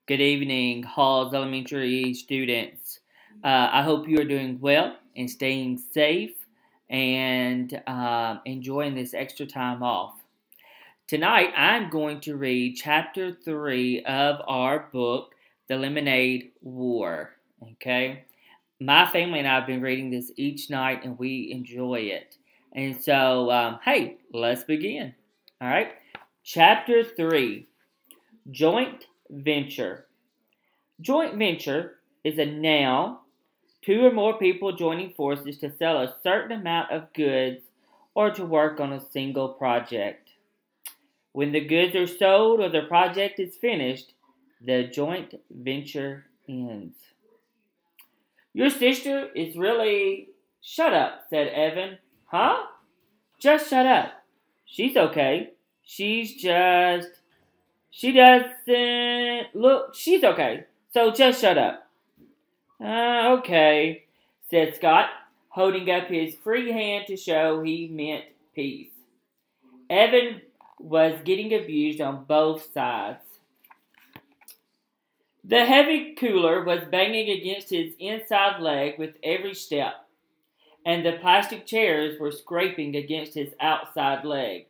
Good evening, Halls Elementary students. I hope you are doing well and staying safe and enjoying this extra time off. Tonight, I'm going to read chapter 3 of our book, The Lemonade War. Okay? My family and I have been reading this each night and we enjoy it. And so, hey, let's begin. All right? Chapter 3 Joint Venture. Joint venture is a noun, two or more people joining forces to sell a certain amount of goods or to work on a single project. When the goods are sold or the project is finished, the joint venture ends. Your sister is really... Shut up, said Evan. Huh? Just shut up. She's okay. She doesn't look... She's okay. So just shut up. Okay, said Scott, holding up his free hand to show he meant peace. Evan was getting abused on both sides. The heavy cooler was banging against his inside leg with every step, and the plastic chairs were scraping against his outside leg.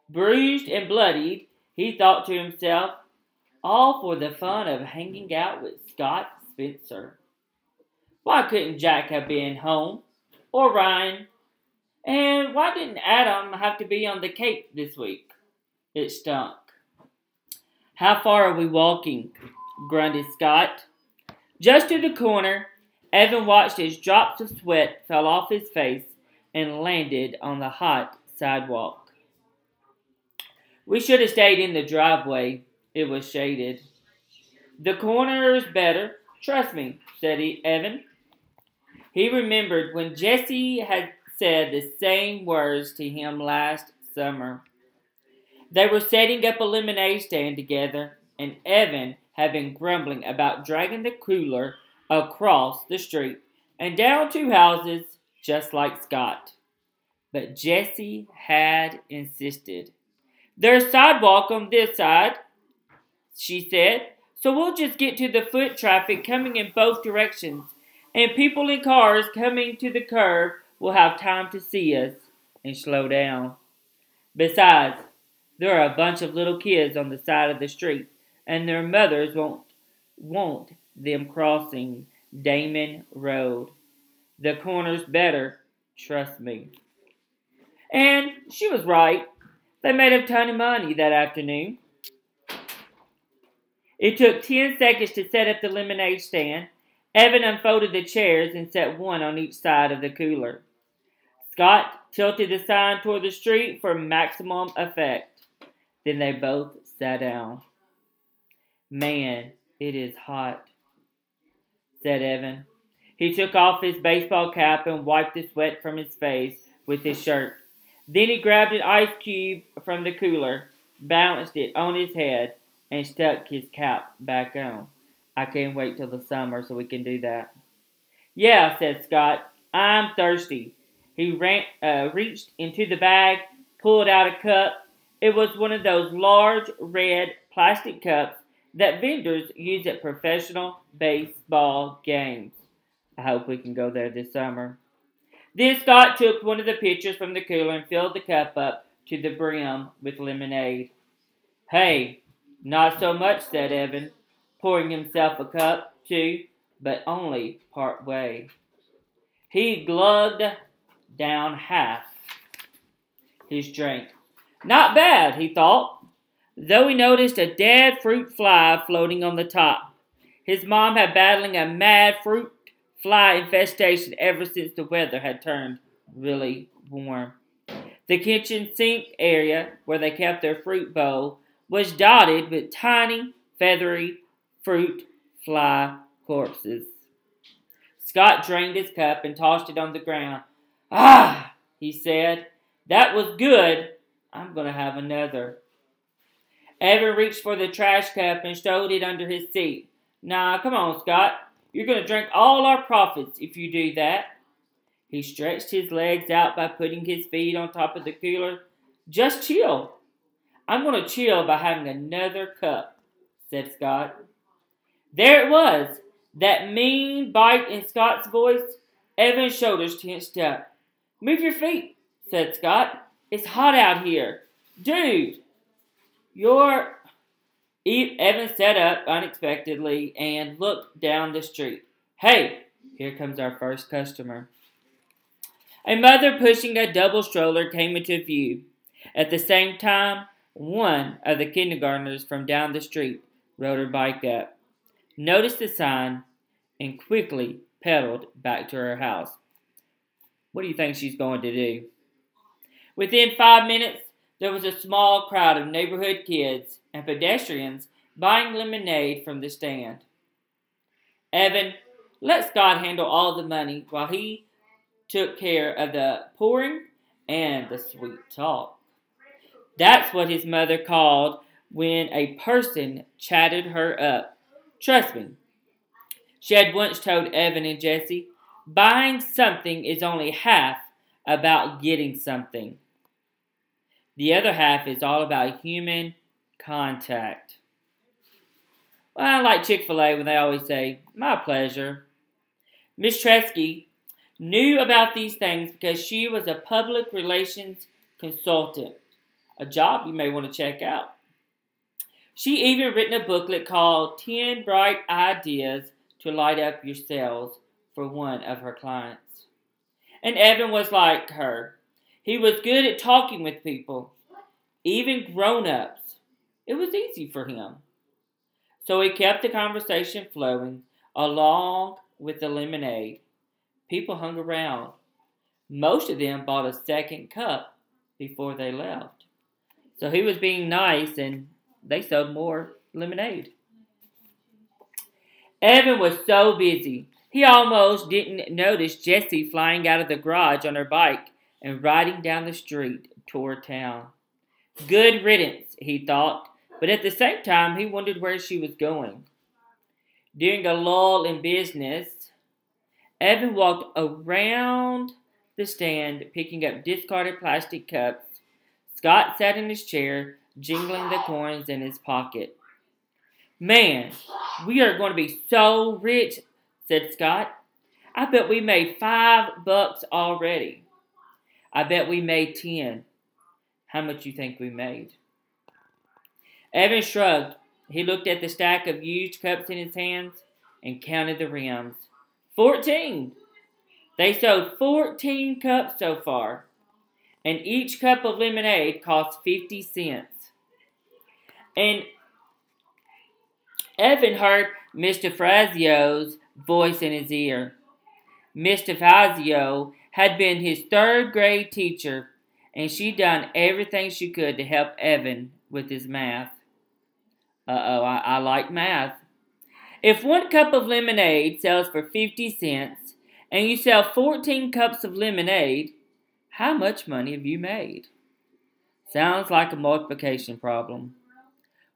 Bruised and bloodied, he thought to himself, all for the fun of hanging out with Scott Spencer. Why couldn't Jack have been home? Or Ryan? And why didn't Adam have to be on the Cape this week? It stunk. How far are we walking? Grunted Scott. Just to the corner. Evan watched as drops of sweat fell off his face and landed on the hot sidewalk. We should have stayed in the driveway. It was shaded. The corner's better. Trust me, said Evan. He remembered when Jesse had said the same words to him last summer. They were setting up a lemonade stand together, and Evan had been grumbling about dragging the cooler across the street and down two houses just like Scott. But Jesse had insisted. There's sidewalk on this side, she said, so we'll just get to the foot traffic coming in both directions, and people in cars coming to the curve will have time to see us and slow down. Besides, there are a bunch of little kids on the side of the street, and their mothers won't want them crossing Damon Road. The corner's better, trust me. And she was right. They made a ton of money that afternoon. It took 10 seconds to set up the lemonade stand. Evan unfolded the chairs and set one on each side of the cooler. Scott tilted the sign toward the street for maximum effect. Then they both sat down. Man, it is hot, said Evan. He took off his baseball cap and wiped the sweat from his face with his shirt. Then he grabbed an ice cube from the cooler, balanced it on his head, and stuck his cap back on. I can't wait till the summer so we can do that. Yeah, said Scott. I'm thirsty. He reached into the bag, pulled out a cup. It was one of those large red plastic cups that vendors use at professional baseball games. I hope we can go there this summer. Then Scott took one of the pitchers from the cooler and filled the cup up to the brim with lemonade. Hey, not so much, said Evan, pouring himself a cup, too, but only part way. He glugged down half his drink. Not bad, he thought, though he noticed a dead fruit fly floating on the top. His mom had battling a mad fruit fly infestation ever since the weather had turned really warm. The kitchen sink area where they kept their fruit bowl was dotted with tiny, feathery fruit fly corpses. Scott drained his cup and tossed it on the ground. Ah, he said, that was good. I'm going to have another. Evan reached for the trash cup and stowed it under his seat. Nah, come on, Scott. You're going to drink all our profits if you do that. He stretched his legs out by putting his feet on top of the cooler. Just chill. I'm going to chill by having another cup, said Scott. There it was, that mean bite in Scott's voice. Evan's shoulders tensed up. Move your feet, said Scott. It's hot out here. Dude, you're... Evan sat up unexpectedly and looked down the street. Hey, here comes our first customer. A mother pushing a double stroller came into view. At the same time, one of the kindergartners from down the street rode her bike up, noticed the sign, and quickly pedaled back to her house. What do you think she's going to do? Within 5 minutes, there was a small crowd of neighborhood kids and pedestrians buying lemonade from the stand. Evan let Scott handle all the money while he took care of the pouring and the sweet talk. That's what his mother called when a person chatted her up. Trust me, she had once told Evan and Jesse, buying something is only half about getting something. The other half is all about human contact. Well, I like Chick-fil-A when they always say, my pleasure. Miss Tresky knew about these things because she was a public relations consultant, a job you may want to check out. She even written a booklet called 10 Bright Ideas to Light Up Your Sales for one of her clients. And Evan was like her. He was good at talking with people, even grown-ups. It was easy for him. So he kept the conversation flowing along with the lemonade. People hung around. Most of them bought a second cup before they left. So he was being nice and they sold more lemonade. Evan was so busy, he almost didn't notice Jessie flying out of the garage on her bike and riding down the street toward town. Good riddance, he thought, but at the same time he wondered where she was going. During a lull in business, Evan walked around the stand picking up discarded plastic cups. Scott sat in his chair, jingling the coins in his pocket. Man, we are going to be so rich, said Scott. I bet we made $5 already. I bet we made 10. How much you think we made? Evan shrugged. He looked at the stack of used cups in his hands and counted the rims. 14. They sold 14 cups so far, and each cup of lemonade cost 50 cents. And Evan heard Mr. Frazio's voice in his ear. Mr. Fazio had been his third grade teacher, and she'd done everything she could to help Evan with his math. I like math. If 1 cup of lemonade sells for 50 cents, and you sell 14 cups of lemonade, how much money have you made? Sounds like a multiplication problem.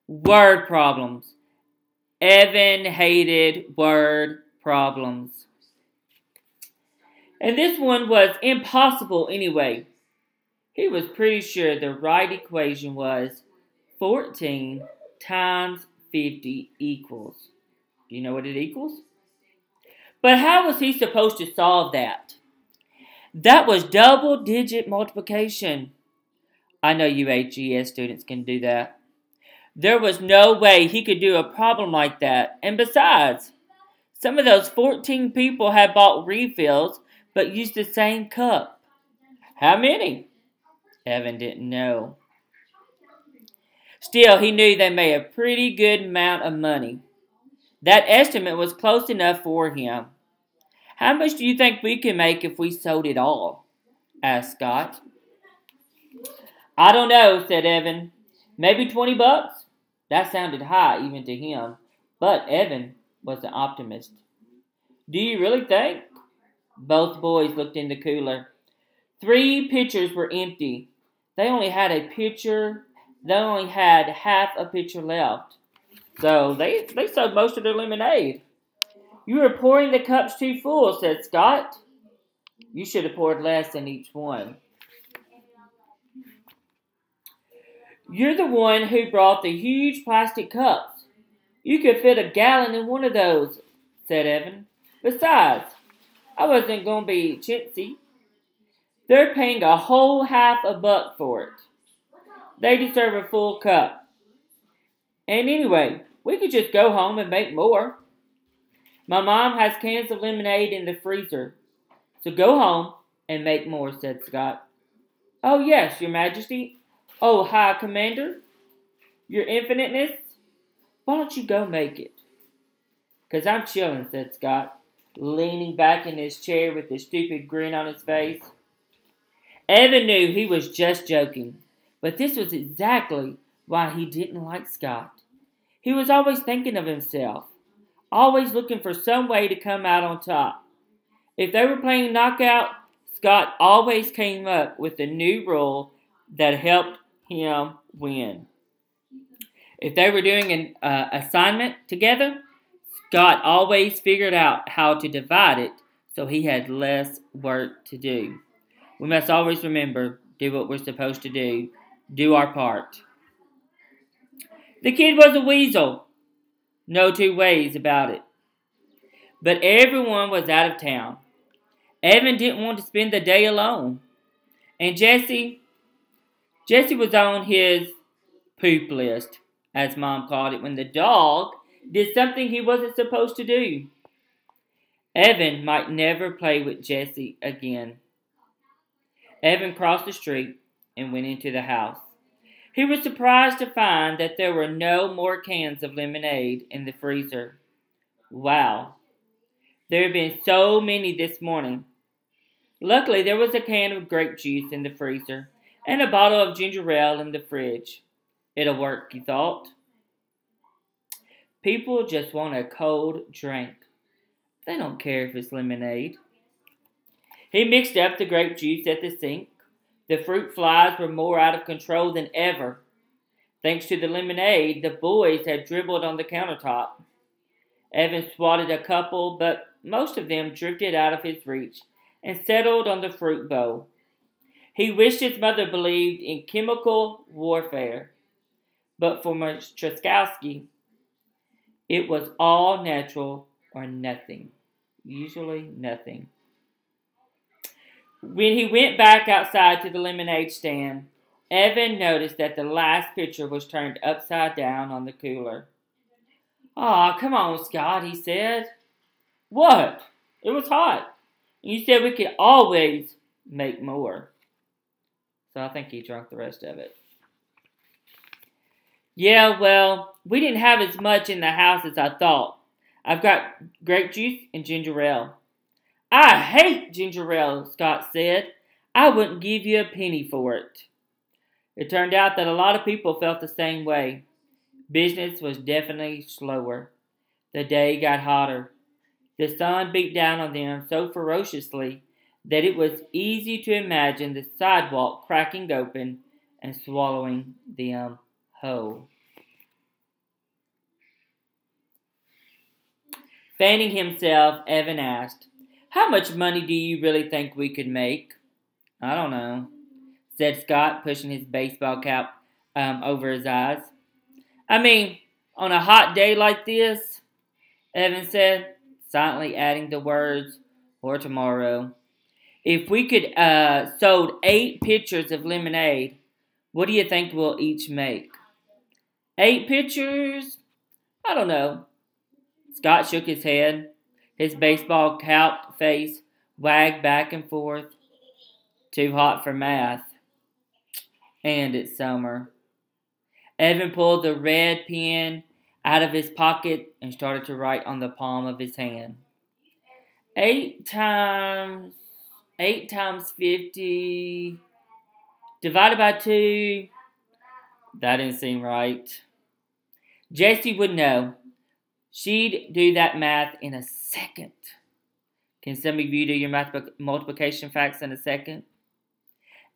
Word problems. Evan hated word problems. And this one was impossible anyway. He was pretty sure the right equation was 14 times 50 equals. Do you know what it equals? But how was he supposed to solve that? That was double-digit multiplication. I know you HES students can do that. There was no way he could do a problem like that. And besides, some of those 14 people had bought refills but used the same cup. How many? Evan didn't know. Still, he knew they made a pretty good amount of money. That estimate was close enough for him. How much do you think we can make if we sold it all? Asked Scott. I don't know, said Evan. Maybe $20? That sounded high even to him, but Evan was an optimist. Do you really think? Both boys looked in the cooler. 3 pitchers were empty. They only had half a pitcher left. So they sold most of their lemonade. You are pouring the cups too full, said Scott. You should have poured less in each one. You're the one who brought the huge plastic cups. You could fit a gallon in one of those, said Evan. Besides, I wasn't going to be chintzy. They're paying a whole $50 for it. They deserve a full cup. And anyway, we could just go home and make more. My mom has cans of lemonade in the freezer. So go home and make more, said Scott. Oh, yes, Your Majesty. Oh, High Commander. Your Infiniteness. Why don't you go make it? 'Cause I'm chilling, said Scott, leaning back in his chair with a stupid grin on his face. Evan knew he was just joking, but this was exactly why he didn't like Scott. He was always thinking of himself, always looking for some way to come out on top. If they were playing knockout, Scott always came up with a new rule that helped him win. If they were doing an assignment together, Scott always figured out how to divide it so he had less work to do. We must always remember, do what we're supposed to do our part. The kid was a weasel, no two ways about it. But everyone was out of town. Evan didn't want to spend the day alone. And Jesse was on his poop list, as Mom called it, when the dog did something he wasn't supposed to do. Evan might never play with Jesse again. Evan crossed the street and went into the house. He was surprised to find that there were no more cans of lemonade in the freezer. Wow. There had been so many this morning. Luckily, there was a can of grape juice in the freezer and a bottle of ginger ale in the fridge. It'll work, he thought. People just want a cold drink. They don't care if it's lemonade. He mixed up the grape juice at the sink. The fruit flies were more out of control than ever. Thanks to the lemonade, the boys had dribbled on the countertop. Evan swatted a couple, but most of them drifted out of his reach and settled on the fruit bowl. He wished his mother believed in chemical warfare. But for Truskowski, it was all natural or nothing. Usually nothing. When he went back outside to the lemonade stand, Evan noticed that the last pitcher was turned upside down on the cooler. "Aw, come on, Scott," he said. "What? It was hot. You said we could always make more." So I think he drank the rest of it. "Yeah, well, we didn't have as much in the house as I thought. I've got grape juice and ginger ale." "I hate ginger ale," Scott said. "I wouldn't give you a penny for it." It turned out that a lot of people felt the same way. Business was definitely slower. The day got hotter. The sun beat down on them so ferociously that it was easy to imagine the sidewalk cracking open and swallowing them whole. Fanning himself, Evan asked, "How much money do you really think we could make?" "I don't know," said Scott, pushing his baseball cap over his eyes. "I mean, on a hot day like this," Evan said, silently adding the words, "or tomorrow. If we could sold 8 pitchers of lemonade, what do you think we'll each make?" 8 pitchers? I don't know. Scott shook his head. His baseball cap face wagged back and forth. Too hot for math. And it's summer. Evan pulled the red pen out of his pocket and started to write on the palm of his hand. 8 times 50 divided by 2. That didn't seem right. Jessie would know. She'd do that math in a second. Can some of you do your multiplication facts in a second?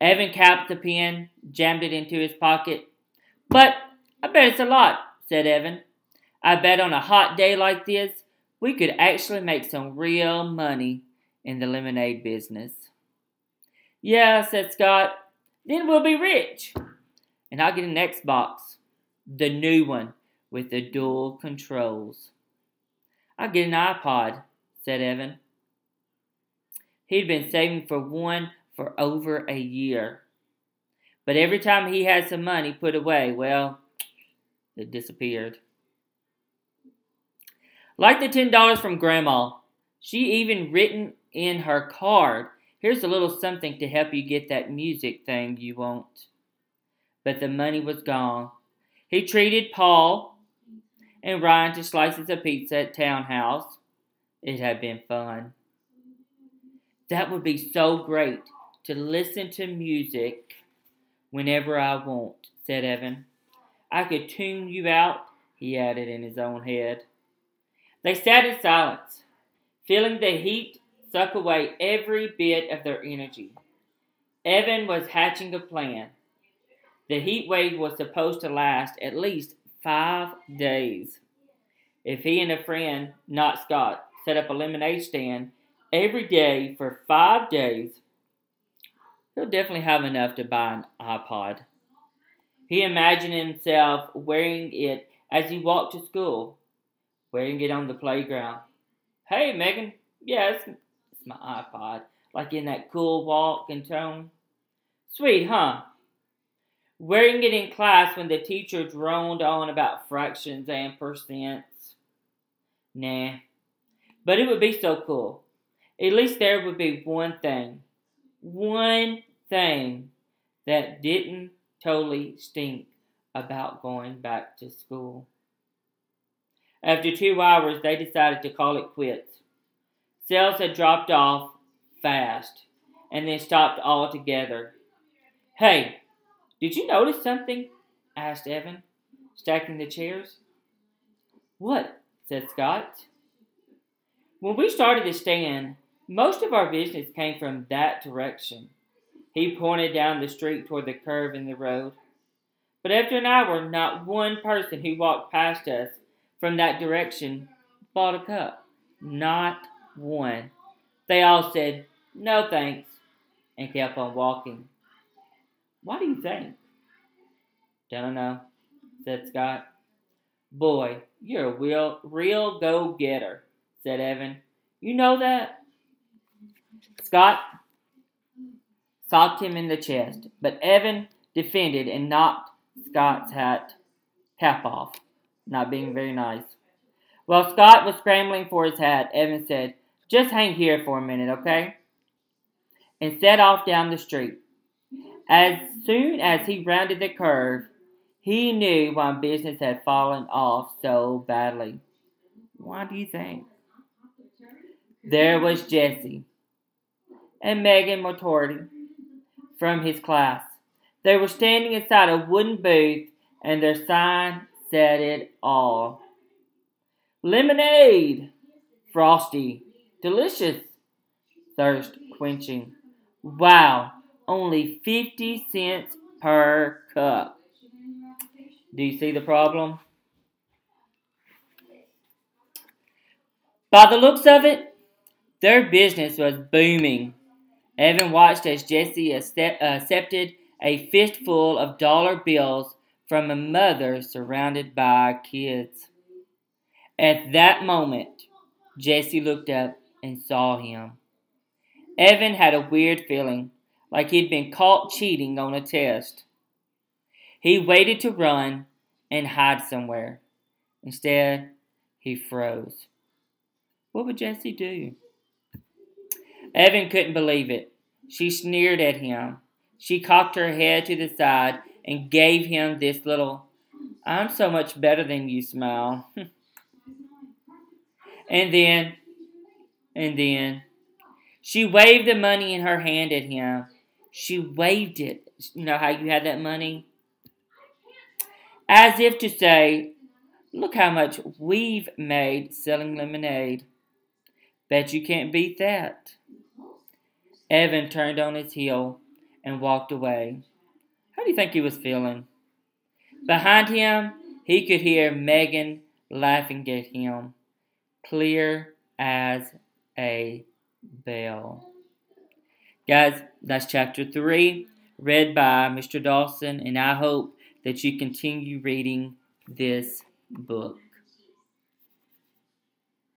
Evan capped the pen, jammed it into his pocket. "But I bet it's a lot," said Evan. "I bet on a hot day like this, we could actually make some real money in the lemonade business." "Yeah," said Scott. "Then we'll be rich. And I'll get an Xbox. The new one, with the dual controls. "I'll get an iPod," said Evan. He'd been saving for one for over a year. But every time he had some money put away, well, it disappeared. Like the $10 from Grandma, she even written in her card, "Here's a little something to help you get that music thing you want." But the money was gone. He treated Paul and Ryan to slices of pizza at Townhouse. It had been fun. "That would be so great to listen to music whenever I want," said Evan. "I could tune you out," he added in his own head. They sat in silence, feeling the heat suck away every bit of their energy. Evan was hatching a plan. The heat wave was supposed to last at least 5 days. If he and a friend, not Scott, set up a lemonade stand every day for 5 days, he'll definitely have enough to buy an iPod. He imagined himself wearing it as he walked to school, wearing it on the playground. "Hey, Megan, yeah, it's my iPod," like in that cool walk and tone. "Sweet, huh?" Wearing it in class when the teacher droned on about fractions and percents. Nah, but it would be so cool. At least there would be one thing that didn't totally stink about going back to school. After 2 hours, they decided to call it quits. Sales had dropped off fast and then stopped altogether. "Hey, did you notice something?" asked Evan, stacking the chairs. "What?" said Scott. "When we started the stand, most of our business came from that direction." He pointed down the street toward the curve in the road. "But after an hour, not one person who walked past us from that direction bought a cup. Not one. They all said, 'No thanks,' and kept on walking." "Why do you think?" "Don't know," said Scott. "Boy, you're a real go-getter," said Evan. "You know that?" Scott socked him in the chest, but Evan defended and knocked Scott's cap off, not being very nice. While Scott was scrambling for his hat, Evan said, "Just hang here for a minute, okay?" and set off down the street. As soon as he rounded the curve, he knew why business had fallen off so badly. Why do you think? There was Jesse and Megan Mortorti from his class. They were standing inside a wooden booth, and their sign said it all. "Lemonade! Frosty! Delicious! Thirst quenching! Wow! Only 50 cents per cup." Do you see the problem? By the looks of it, their business was booming. Evan watched as Jesse accepted a fistful of dollar bills from a mother surrounded by kids. At that moment, Jesse looked up and saw him. Evan had a weird feeling, like he'd been caught cheating on a test. He waited to run and hide somewhere. Instead, he froze. What would Jesse do? Evan couldn't believe it. She sneered at him. She cocked her head to the side and gave him this little, "I'm so much better than you" smile. And then, she waved the money in her hand at him. She waved it. You know how you had that money? As if to say, "Look how much we've made selling lemonade. Bet you can't beat that." Evan turned on his heel and walked away. How do you think he was feeling? Behind him, he could hear Megan laughing at him, clear as a bell. Guys, that's chapter 3, read by Mr. Dawson, and I hope that you continue reading this book.